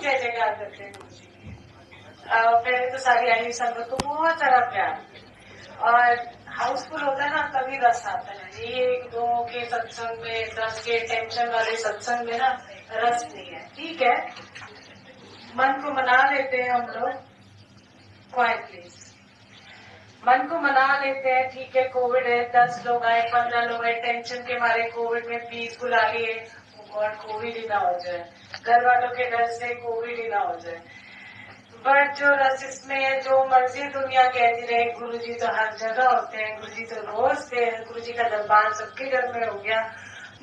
जय जयकार करते हैं गुरु जी की। पहले तो सारी आई संगत को बहुत सारा प्यार, और हाउसफुल होता है ना तभी रस आता है। ये एक दो के सत्संग में, 10 के टेंशन वाले सत्संग में ना रस नहीं है। ठीक है, मन को मना लेते हैं हम लोग, क्वाइट प्लीज, मन को मना लेते हैं। ठीक है, कोविड है, 10 लोग आए, 15 लोग आए, टेंशन के मारे कोविड में प्लीज बुला लिए, और कोविड ही ना हो जाए, घर वालों के डर से कोविड ही ना हो जाए। बट जो रस इसमें है, जो मर्जी दुनिया कहती रहे, गुरुजी तो हर जगह होते हैं, गुरुजी तो रोज थे, गुरुजी का दरबार सबके घर में हो गया।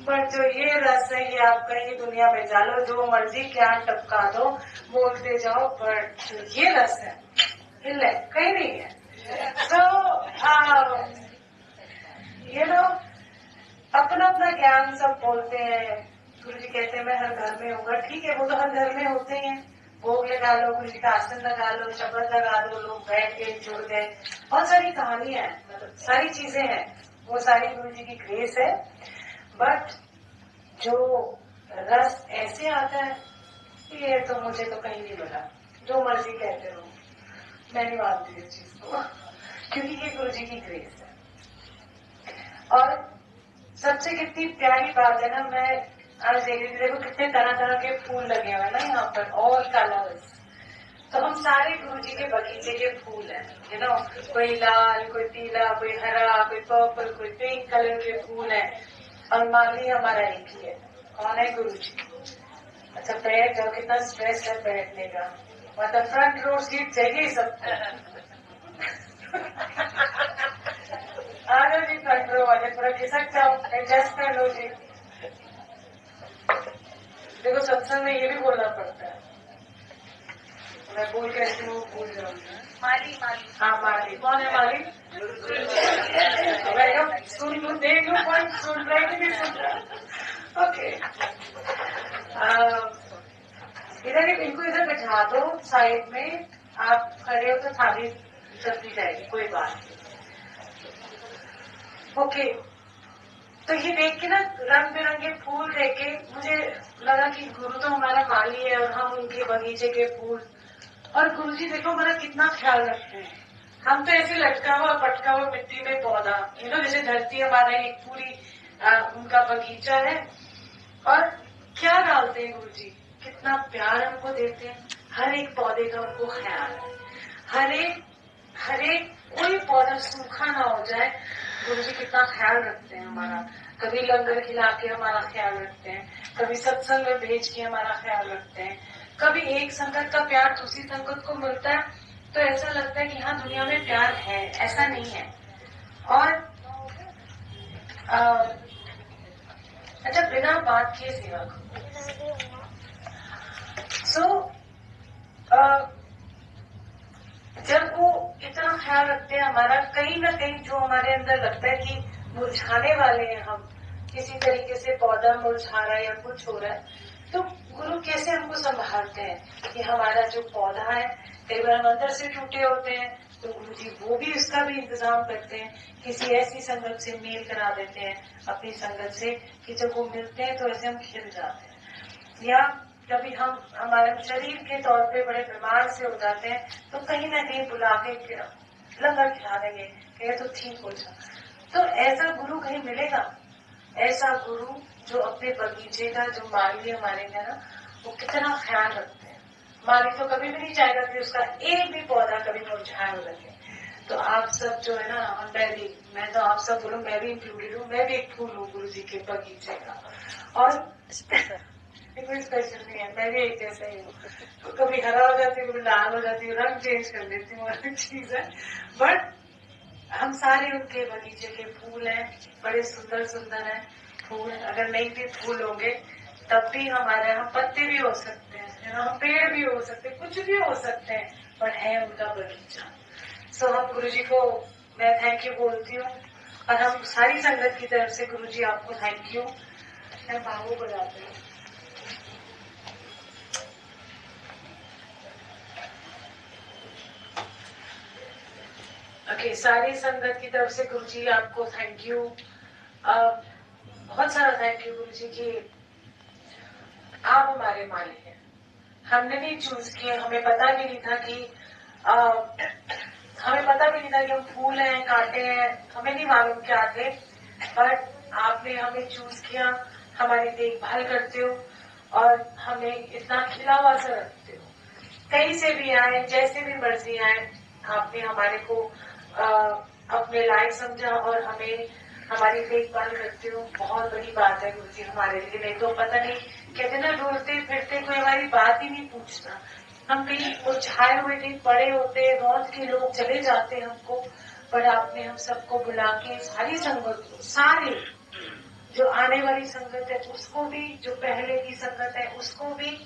बट जो ये रस है, ये आप कहीं दुनिया में डालो, जो मर्जी क्या टपका दो, बोलते जाओ, बट ये रस है हिले कहीं नहीं है। तो ये लोग अपना अपना ज्ञान सब बोलते हैं। गुरु जी कहते हैं मैं हर घर में होगा। ठीक है, वो तो हर घर में होते हैं। भोग लगा लो, गुरु जी का आसन लगा लो, शब्द लगा दो, लोग बैठ के जुड़ गए, बहुत सारी कहानियां हैं, मतलब सारी चीजें हैं, वो सारी गुरु जी की ग्रेस है। बट जो रस ऐसे आता है, ये तो मुझे तो कहीं नहीं मिला। जो मर्जी कहते रहो, मैं नहीं मानती इस चीज को, क्योंकि ये गुरु जी की ग्रेस है। और सबसे कितनी प्यारी बात है ना, मैं आज देख रही थी, देखो कितने तरह तरह के फूल लगे हुए हैं ना यहाँ पर, ऑल कलर्स। तो हम सारे गुरु जी के बगीचे के फूल हैं, यू नो, कोई लाल, कोई पीला, कोई हरा, कोई पर्पल, कोई पिंक कलर के फूल हैं। और माली हमारा एक ही है, कौन है? गुरु जी। अच्छा, बैठ जाओ, कितना स्ट्रेस है बैठने का, मतलब फ्रंट रो सीट चाहिए सबको। आ जाओ जी फ्रंट रो वाले, थोड़ा खिसक जाओ, एडजस्ट कर लो जी। देखो सत्संग में ये भी बोलना पड़ता है, मैं बोल के ऐसी वो भूल जाऊंगी। माली, माली, हाँ माली, कौन है माली? सुन लू, देख लो, कौन सुन रहा है कि नहीं सुन रहा। ओके, इधर इनको इधर बैठा दो साइड में, आप खड़े हो तो थाली चलती जाएगी, कोई बात नहीं। ओके, तो ये देख के ना, रंग बिरंगे फूल देख के मुझे लगा कि गुरु तो हमारा माली है और हम उनके बगीचे के फूल। और गुरु जी देखो हमारा कितना ख्याल रखते हैं। हम तो ऐसे लटका हुआ पटका हुआ मिट्टी में पौधा, यू नो, जैसे धरती हमारा एक पूरी उनका बगीचा है। और क्या डालते हैं गुरु जी, कितना प्यार हमको देते हैं। हर एक पौधे का उनको ख्याल है, हर एक कोई पौधा सूखा ना हो जाए। गुरु जी कितना ख्याल रखते हैं हमारा, कभी लंगर खिला के हमारा ख्याल रखते हैं, कभी सत्संग में भेज के हमारा ख्याल रखते हैं, कभी एक संगत का प्यार दूसरी संगत को मिलता है तो ऐसा लगता है कि हाँ दुनिया में प्यार है, ऐसा नहीं है। और अच्छा, बिना बात किए सेवा करो। जब वो इतना ख्याल रखते हैं हमारा, कहीं ना कहीं जो हमारे अंदर लगता है कि मुरझाने वाले हैं हम, किसी तरीके से पौधा मुरझा रहा है या कुछ हो रहा है, तो गुरु कैसे हमको संभालते हैं कि हमारा जो पौधा है, कई बार हम अंदर से टूटे होते हैं, तो गुरु जी वो भी उसका भी इंतजाम करते हैं, किसी ऐसी संगत से मेल करा देते हैं अपनी संगत से कि जब वो मिलते हैं तो ऐसे हम खिल जाते हैं। या कभी हम हमारे शरीर के तौर पे बड़े बीमार से हो जाते हैं, तो कहीं ना कहीं बुला के लंगर खिला देंगे, कहे तो ठीक हो जाए। तो ऐसा गुरु कहीं मिलेगा? ऐसा गुरु जो अपने बगीचे का, जो माली हमारे है ना, वो कितना ख्याल रखते हैं। माली तो कभी भी नहीं चाहेगा कि उसका एक भी पौधा कभी मुरझाए हो लगे। तो आप सब जो है ना, मैं तो आप सब बोलूं, मैं भी इंक्लूडेड हूँ, मैं भी एक फूल हूँ गुरु जी के बगीचे का। और कोई स्पेशल नहीं है, मैं भी एक जैसा ही हूँ, तो कभी हरा हो जाती हूँ, कभी लाल हो जाती हूँ, रंग चेंज कर लेती हूँ, अलग चीज है। बट हम सारे उनके बगीचे के फूल हैं, बड़े सुंदर सुंदर हैं फूल। अगर नहीं भी फूल होंगे तब भी हमारे यहाँ पत्ते भी हो सकते हैं, हम पेड़ भी हो सकते हैं, कुछ भी हो सकते हैं, पर है उनका बगीचा। सो हम गुरु जी को मैं थैंक यू बोलती हूँ, और हम सारी संगत की तरफ से गुरु जी आपको थैंक यू। मैं बाबू बजाती हूँ। ओके, सारी संगत की तरफ से गुरु जी आपको थैंक यू, बहुत सारा थैंक यू गुरु जी की आप हमारे मालिक हैं, हमने नहीं चूज किए, हमें पता भी नहीं था कि हमें पता भी नहीं था कि हम फूल हैं, कांटे हैं, हमें नहीं मालूम क्या थे। बट आपने हमें चूज किया, हमारी देखभाल करते हो और हमें इतना खिला हुआ सा रखते हो। कहीं से भी आए, जैसे भी मर्जी आए, आपने हमारे को अपने लायक समझा और हमें हमारी देखभाल करते हो। बहुत बड़ी बात है गुरुजी हमारे लिए। नहीं तो पता नहीं, कहते ना डोलते फिरते कोई हमारी बात ही नहीं पूछता। हम कहीं उलझाए हुए कहीं पड़े होते, रोज के लोग चले जाते हमको, पर आपने हम सबको बुला के सारी संगत को, सारी जो आने वाली संगत है उसको भी, जो पहले की संगत है उसको भी,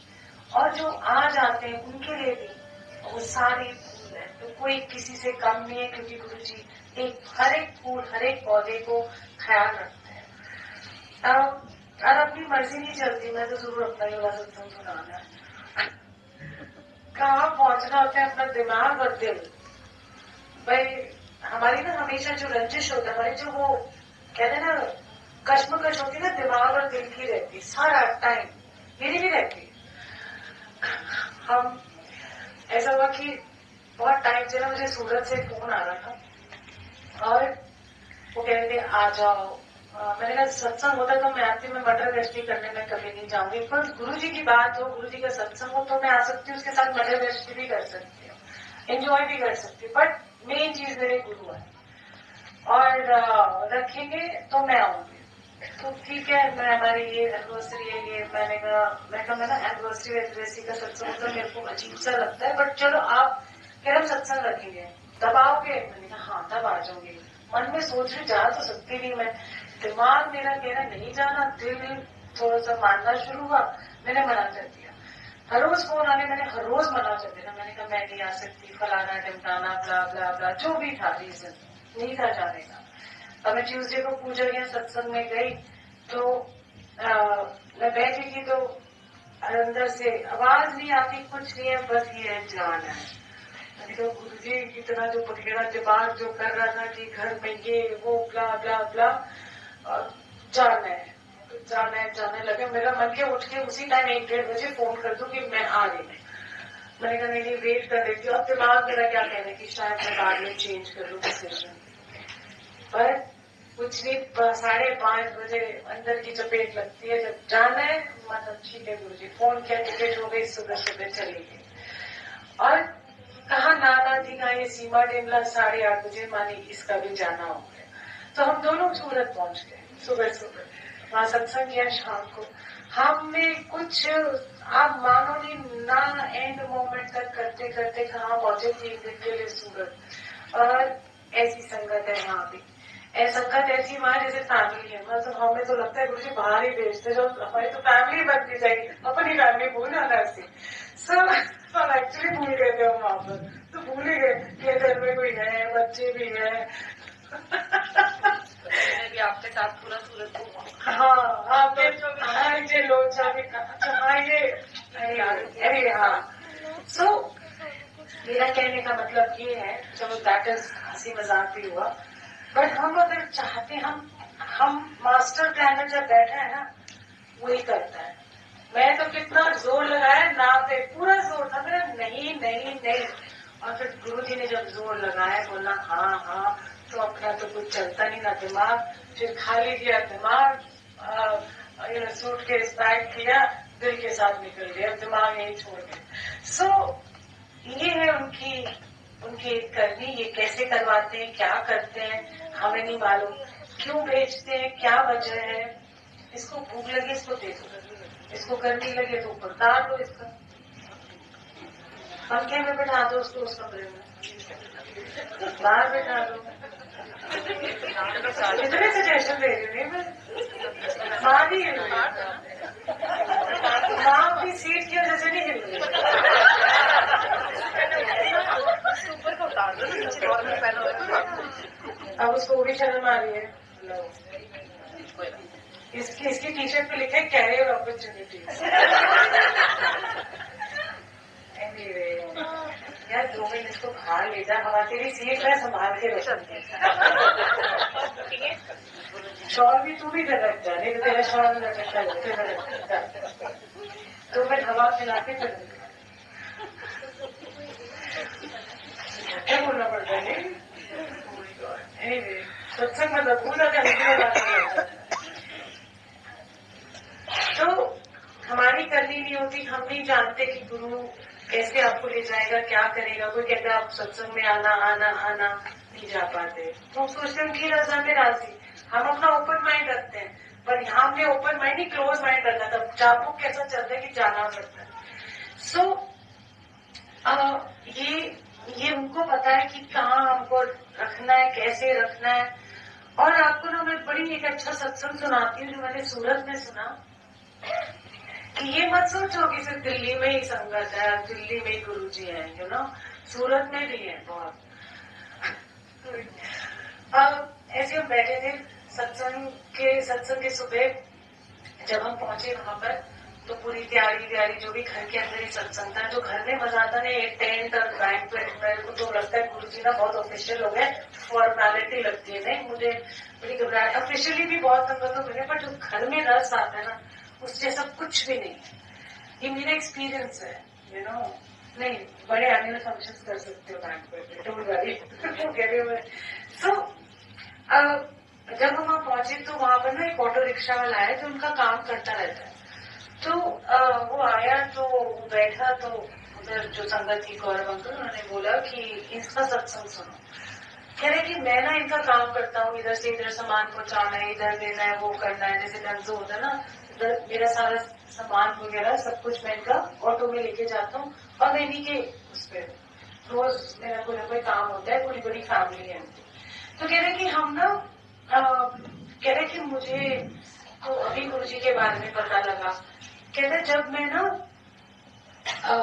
और जो आज आते हैं उनके लिए भी, वो सारे फूल है। तो कोई किसी से कम नहीं है, क्योंकि गुरुजी हर एक फूल, हर एक पौधे को ख्याल रखते हैं। और अपनी मर्जी नहीं चलती, मैं तो जरूर अपना ही वाला सत्संग सुनाना है। कहाँ पहुंचना होता है अपना दिमाग और दिल। भाई हमारी ना हमेशा जो रंजिश होता है, हमारी जो वो कहते हैं ना कश्मकश होती है ना, दिमाग और दिल की रहती है सारा टाइम, मेरी भी रहती है। हम ऐसा हुआ कि बहुत टाइम से ना मुझे सूरत से फोन आ रहा था और वो कह रहे थे आ जाओ। मैंने कहा सत्संग होता तो मैं आती, मैं मटर गश्ती करने में कभी नहीं जाऊंगी, पर गुरु जी की बात हो, गुरु जी का सत्संग हो तो मैं आ सकती हूँ, उसके साथ मटर गश्ती भी कर सकती हूँ, एंजॉय भी कर सकती हूँ। बट मेन चीज मेरे गुरु है और रखेंगे तो मैं आऊंगी। तो ठीक है, मैं हमारी ये एनिवर्सरी है, ये मैंने कहा मैं ना एनिवर्सरी का सत्संग तो मेरे को अजीब सा लगता है, बट चलो आप फिर हम सत्संग रखेंगे, तब आओगे? मैंने कहा हाँ तब आ जाऊंगी। मन में सोच रही जा तो सकती नहीं मैं, दिमाग मेरा कह रहा नहीं जाना, दिल थोड़ा सा मानना शुरू हुआ, मैंने मना कर दिया। हर रोज फोन आने, मैंने हर रोज मना कर देना, मैंने कहा मैं नहीं आ सकती, फलाना ढमकाना ब्ला ब्ला ब्ला, जो भी था रीजन, नहीं था जाने का। अब मैं ट्यूसडे को पूजा या सत्संग में गई तो मैं बैठी थी तो अंदर से आवाज नहीं आती, कुछ नहीं है, बस ये जाना है। मैंने कहा गुरु जी इतना जो पखेड़ा दिमाग जो कर रहा था कि घर में ये वो ब्ला ब्ला ब्ला, जाना है जाने लगे। मेरा मन के उठ के उसी टाइम 1-1:30 बजे फोन कर दूं कि मैं आ रही हूँ। मैंने कहा नहीं वेट कर लेती हूँ। अब दिमाग मेरा क्या कहना है कि शायद मैं बाद में चेंज कर लूँ डिसीजन, पर कुछ नहीं, 5:30 बजे अंदर की चपेट लगती है, जब जाना है मतलब ठीक है गुरु जी, फोन किया, टिकट हो गई, सुबह सुबह चली गई। और कहा नाना जी का ये सीमा टेमला 8:30 बजे, मानी इसका भी जाना हो गया। तो हम दोनों सूरत पहुंच गए सुबह सुबह, वहां सत्संग किया शाम को। हमें कुछ आप मानो नहीं ना, एंड मोमेंट तक करते करते कहाँ पहुंचे, 3 दिन के लिए सूरत। और ऐसी संगत है यहाँ भी, संगत ऐसी वहां जैसे फैमिली है। मतलब हमें तो लगता है गुरु जी बाहर ही भेजते, जो हमारी तो फैमिली बनती जाएगी, अपनी फैमिली भूल जाना ऐसी सब एक्चुअली भूल गए थे हम वहां पर, तो भूल ही गए कि घर में कोई है, बच्चे भी है। भी आपके साथ पूरा सूरत घूमा। हाँ आपने ये लोचा भी अच्छा, हाँ ये अरे हाँ। सो मेरा कहने का मतलब ये है, चलो दैट इज हंसी मजाक भी हुआ, बट हम अगर चाहते, हम मास्टर प्लानर जब बैठा है ना वही करता है। मैं तो कितना जोर लगाया ना पे, पूरा जोर था मेरा, नहीं नहीं नहीं, और फिर गुरु जी ने जब जोर लगाया, बोला हाँ हाँ, तो अपना तो कुछ चलता नहीं ना दिमाग, फिर खाली किया दिमाग, सूटकेस पैक किया, दिल के साथ निकल गया, दिमाग यही छोड़ गया। सो ये है उनकी करनी, ये कैसे करवाते हैं, क्या करते हैं, हमें नहीं मालूम, क्यों भेजते हैं, क्या वजह है। इसको भूख लगी इसको दे दो, इसको गर्मी लगे तो ऊपर उतार दो, इसका पंखे में बैठा दो, उसको उस कमरे में बाहर बैठा दो। इतने सजेशन दे रही हूँ मैं, माँ भी हिल रही, माँ अपनी सीट की वजह से नहीं हिल रही। ऊपर को उतार दो, नीचे नॉर्मल पहनो। अब उसको भी शर्म आ रही है। इसकी टी शर्ट पे लिखा है कैरियर अपॉर्चुनिटी। यार 2 मिनट इसको बाहर ले जा, हवा तेरी सीट है, संभाल के रख। शॉल भी तू भी रख जा, नहीं तो तेरा शॉल रखा है। 2 मिनट हवा फैला के चल। क्या बोलना पड़ता है? सत्संग मतलब पूरा का तो हमारी करनी नहीं होती, हम नहीं जानते कि गुरु कैसे आपको ले जाएगा, क्या करेगा। कोई कहता है आप सत्संग में आना आना आना, नहीं जा पाते तो हम सोचते हैं की रजा में राजी। हम अपना ओपन माइंड रखते हैं, पर यहाँ हमने ओपन माइंड नहीं क्लोज माइंड रखा था। चाबुक कैसा चलता है कि जाना पड़ता है। सो ये उनको पता है कि कहाँ हमको रखना है, कैसे रखना है। और आपको ना मैं बड़ी एक अच्छा सत्संग सुनाती हूँ जो मैंने सूरत में सुना, कि ये मत सोचो कि सिर्फ दिल्ली में ही संगत है, दिल्ली में ही गुरु जी है, यू नो, सूरत में भी है बहुत। अब ऐसे हम बैठे थे सत्संग के सुबह जब हम पहुंचे वहां पर, तो पूरी तैयारी जो भी घर के अंदर ही सत्संग था। जो घर में मजा आता है एक टेंट और बैंक्वेट, मेरे को तो लगता है गुरु जी ना बहुत ऑफिशियल हो गए, फॉर्मेलिटी लगती है। नहीं, मुझे बड़ी घबराहट, ऑफिशियली भी बहुत संगत हो गए, पर जो घर में रस आता है ना उस जैसा कुछ भी नहीं। ये मेरा एक्सपीरियंस है, यू नो। नहीं, बड़े एनुअल फंक्शन कर सकते हो बैंक्वेट, डोंट वरी। सो जब हम वहां पहुंचे तो वहां पर ना एक ऑटो रिक्शा वाला आया जो उनका काम करता रहता है। तो वो आया तो बैठा, तो उधर जो संगत थी गौरव अंकल, उन्होंने बोला कि इसका सत्संग सुनो। कह रहे कि मैं ना इनका काम करता हूँ, इधर से इधर सामान पहुंचाना है, इधर देना है, वो करना है, जैसे डंजो होता है ना, इधर मेरा सारा सामान वगैरह सब कुछ मैं इनका ऑटो में लेके जाता हूँ, और मैं इन्हीं के उस पर रोज मेरा कोई ना कोई काम होता है, पूरी बड़ी फैमिली है। तो कह रहे कि हम ना कह रहे कि मुझे तो अभी गुरु जी के बारे में पता लगा। कहते जब मैं ना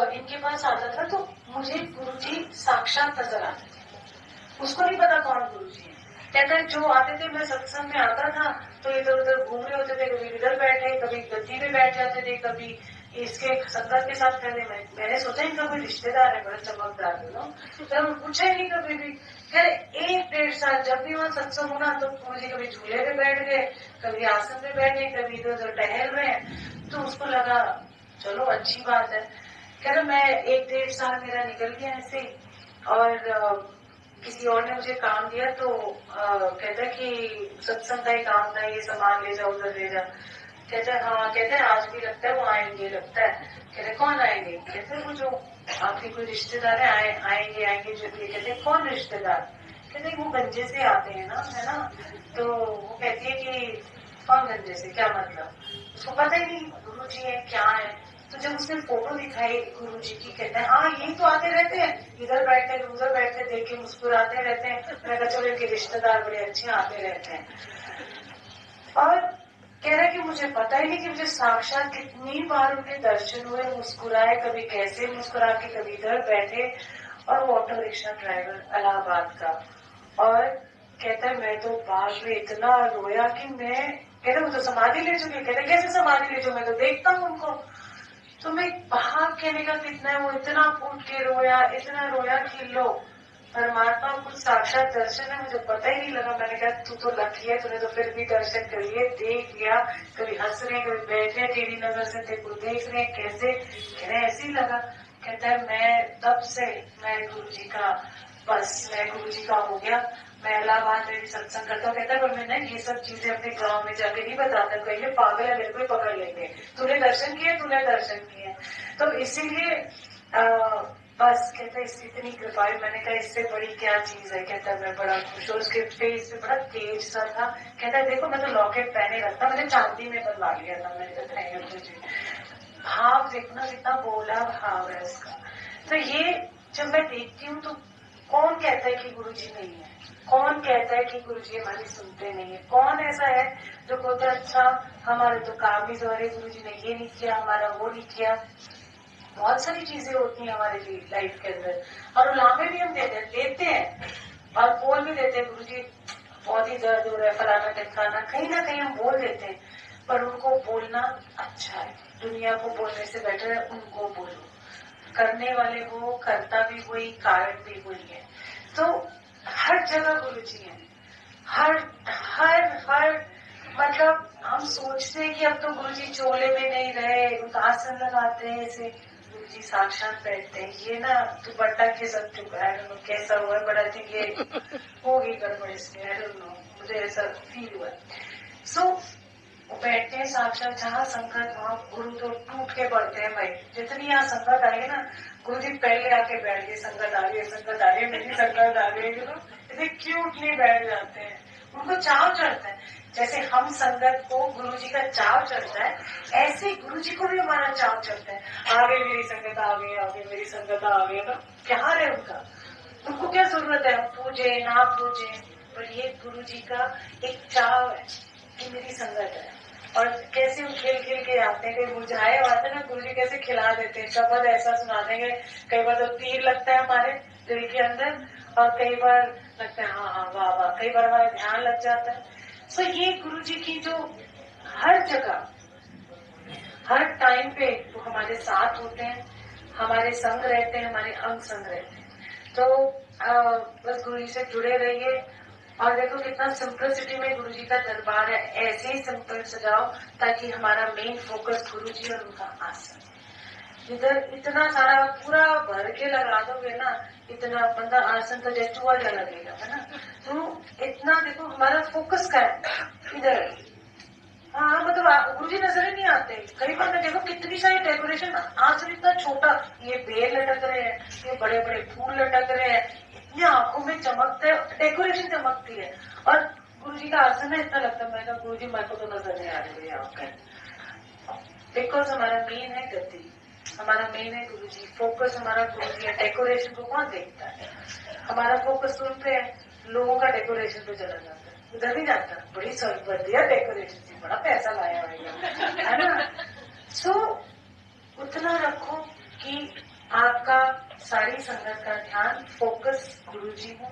इनके पास आता था तो मुझे गुरु जी साक्षात नजर आते थे। उसको नहीं पता कौन गुरु जी है। कहते जो आते थे, मैं सत्संग में आता था तो इधर उधर घूम रहे होते थे, कभी इधर बैठे, कभी गद्दी में बैठ जाते थे, कभी इसके संगत के साथ रहने में। मैंने सोचा इनका कोई रिश्तेदार है, बड़ा चमकदार है ना, तो पूछा नहीं कभी भी। खैर 1-1.5 साल जब भी वहाँ सत्संग होना तो मुझे कभी झूले पे बैठ गए, कभी आसन पे बैठ गए, कभी इधर उधर टहल रहे। तो उसको लगा चलो अच्छी बात है। कह रहा मैं 1-1.5 साल मेरा निकल गया ऐसे ही। और किसी और ने मुझे काम दिया तो कहता है कि सत्संग का ही काम था, ये सामान ले जाओ, उधर ले जा। कहते हैं हाँ, कहते हैं आज भी लगता है वो आएंगे, लगता है। कहते कौन आएंगे? कहते हैं वो जो आपके कोई रिश्तेदार है, आएंगे जो भी। कहते हैं कौन रिश्तेदार? कहते वो गंजे से आते हैं ना, है ना। तो वो कहती है कि कौन गंजे से, क्या मतलब? उसको पता ही नहीं गुरु जी है क्या है। तो जब उसने फोटो दिखाई गुरु जी की, कहते हैं हाँ यही तो आते रहते हैं, इधर बैठते हैं उधर बैठते, देख के मुस्कुराते रहते हैं। मैं कहा चलो इनके रिश्तेदार बड़े अच्छे आते रहते हैं। और कह रहा है कि मुझे पता ही नहीं कि मुझे साक्षात कितनी बार उनके दर्शन हुए, मुस्कुराए, कभी कैसे मुस्कुरा के, कभी इधर बैठे। और वो ऑटो रिक्शा ड्राइवर इलाहाबाद का। और कहता है मैं तो बाद में इतना रोया कि मैं, कहते वो तो समाधि ले चुके। कहते कैसे समाधि ले चुके, मैं तो देखता हूँ उनको। तो मैं बाहर कहने का कितना है, वो इतना फूट के रोया, इतना रोया कि लो परमात्मा कुछ साक्षात दर्शन है, मुझे पता ही नहीं लगा। मैंने कहा तू तो लकी है, तूने तो फिर भी दर्शन कर लिए, देख लिया। कभी हंस रहे, कभी बैठ रहे, टेढ़ी नजर से तेरे को देख रहे, कैसे कह रहे, ऐसे ही लगा। कहता है मैं तब से मैं गुरु जी का, बस मैं गुरु जी का हो गया। मैं इलाहाबाद में भी सत्संग करता हूँ। कहता है पर मैं ना ये सब चीजें अपने गांव में जाके नहीं बताता, कहीं पागल है, मेरे को ही पकड़ लेंगे, तूने दर्शन किए, तूने दर्शन किए। तो इसीलिए बस कहता है इतनी कृपा है। मैंने कहा इससे बड़ी क्या चीज है। कहता है मैं बड़ा खुश हूँ। उसके फेस पे बड़ा तेज सा था। कहता है देखो मैं तो लॉकेट पहने रखता, मैंने चांदी में बनवा लिया था। मैंने कहा थैंक यू जी। भाव देखो ना कितना बोला भाव है इसका। तो ये जब मैं देखती हूँ तो कौन कहता है कि गुरु जी नहीं है, कौन कहता है कि गुरु जी हमारी सुनते नहीं है, कौन ऐसा है जो कहता है अच्छा हमारे तो काम ही जो है, गुरु जी ने ये नहीं किया, हमारा वो नहीं किया। बहुत सारी चीजें होती हैं हमारे लाइफ के अंदर, और लामे भी हम देते हैं और बोल भी देते हैं गुरु जी बहुत ही दर्द हो रहा है, फलाना टिकाना, कहीं ना कहीं हम बोल देते हैं। पर उनको बोलना अच्छा है, दुनिया को बोलने से बेटर है उनको बोलो। करने वाले हो, करता भी वही, कारण भी वही है। तो हर जगह गुरु जी है, हर हर हर मतलब हम सोचते हैं कि अब तो गुरुजी चोले में नहीं रहे, आसन लगाते हैं ऐसे, गुरुजी साक्षात बैठते हैं। ये ना दुपट्टा खिसक चुका है, कैसा हुआ है, बड़ा थिंक ये होगी गड़बड़ इसमें, आई डोंट नो, मुझे ऐसा फील हुआ। सो वो बैठते हैं साक्षात, जहाँ संकट वहाँ गुरु तो टूट के पड़ते हैं भाई। जितनी यहाँ संकट आई है ना, गुरु जी पहले आके बैठ गए, संकट आ गई, संकट आ गई, मेरी संकट आ गई, इतने क्यूटली बैठ जाते हैं, उनको चाव चढ़ता है। जैसे हम संगत को गुरु जी का चाव चढ़ता है, ऐसे गुरु जी को भी हमारा चाव चढ़ता है। आ गई मेरी संगत, आ गई, आ गई मेरी संगत, आ गई। तो प्यार है उनका, उनको क्या जरूरत है हम पूजे ना पूजे, पर ये गुरु जी का एक चाव है कि मेरी संगत है। और कैसे वो खेल खेल के आते हैं, कहीं बुझाए आते हैं ना, गुरु जी कैसे खिला देते हैं, शब्द ऐसा सुना देंगे, कई बार तो तीर लगता है हमारे दिल के अंदर, और कई बार लगता है हाँ हाँ वाह वाह, कई बार हमारा ध्यान लग जाता है। सो ये गुरु जी की जो हर जगह हर टाइम पे वो हमारे साथ होते हैं, हमारे संग रहते हैं, हमारे अंग संग रहते हैं। तो बस गुरु जी से जुड़े रहिए। और देखो कितना सिंपलिसिटी में गुरु जी का दरबार है, ऐसे ही सिंपल सजाओ ताकि हमारा मेन फोकस गुरु जी और उनका आसन। इधर इतना सारा पूरा भर के लगा दोगे ना, इतना बंदा आसन तो जैसे टूअल लगेगा, है ना। तो इतना देखो हमारा फोकस का है इधर। हाँ मतलब गुरु जी नजर ही नहीं आते। कई बार मैं देखो कितनी सारी डेकोरेशन, आसन इतना छोटा, ये बेल लटक रहे हैं, ये बड़े बड़े फूल लटक रहे हैं, इतनी आंखों में चमकता है, डेकोरेशन चमकती है। और गुरु जी का आसन है, इतना लगता है, मैं गुरु जी मेरे को तो नजर नहीं आ रही है आपका। बिकॉज हमारा मेन है गति, हमारा मेन है गुरु जी, फोकस हमारा गुरु जी है। डेकोरेशन को कौन देखता है, हमारा फोकस तो उन पे है, लोगों का डेकोरेशन पे चला जाता है, उधर नहीं जाता। बड़ी बढ़िया डेकोरेशन थी, बड़ा पैसा लाया होगा, है ना। सो उतना रखो कि आपका सारी संगत का ध्यान फोकस गुरु जी हो।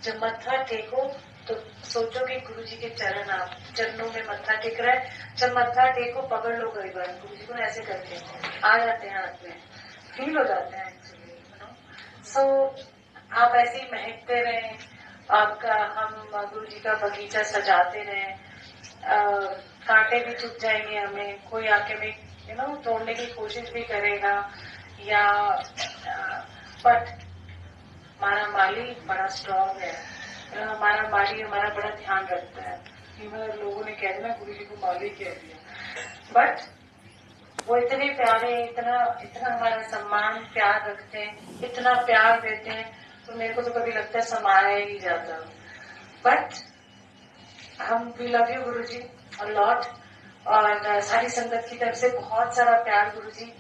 जब मत्था टेको तो सोचो कि गुरु जी के चरण, आप चरणों में मत्था टेक रहा है। जब मत्था टेको पकड़ लो, कई बार गुरु जी को ऐसे करके आ जाते हैं हाथ में, फील हो जाते हैं एक्चुअली। सो आप ऐसे ही महकते रहें, आपका हम गुरु जी का बगीचा सजाते रहें। कांटे भी चुभ जाएंगे हमें, कोई आके में तोड़ने की कोशिश भी करेगा, या बट हमारा माली बड़ा स्ट्रांग है, हमारा माली हमारा बड़ा ध्यान रखता है। लोगों ने कह दिया गुरु जी को माली कह दिया, बट वो इतने प्यारे, इतना इतना हमारा सम्मान प्यार रखते हैं, इतना प्यार देते हैं, तो मेरे को तो कभी लगता है समाया ही जाता। बट हम we love you Guru ji a lot, और सारी संगत की तरफ से बहुत सारा प्यार गुरु जी।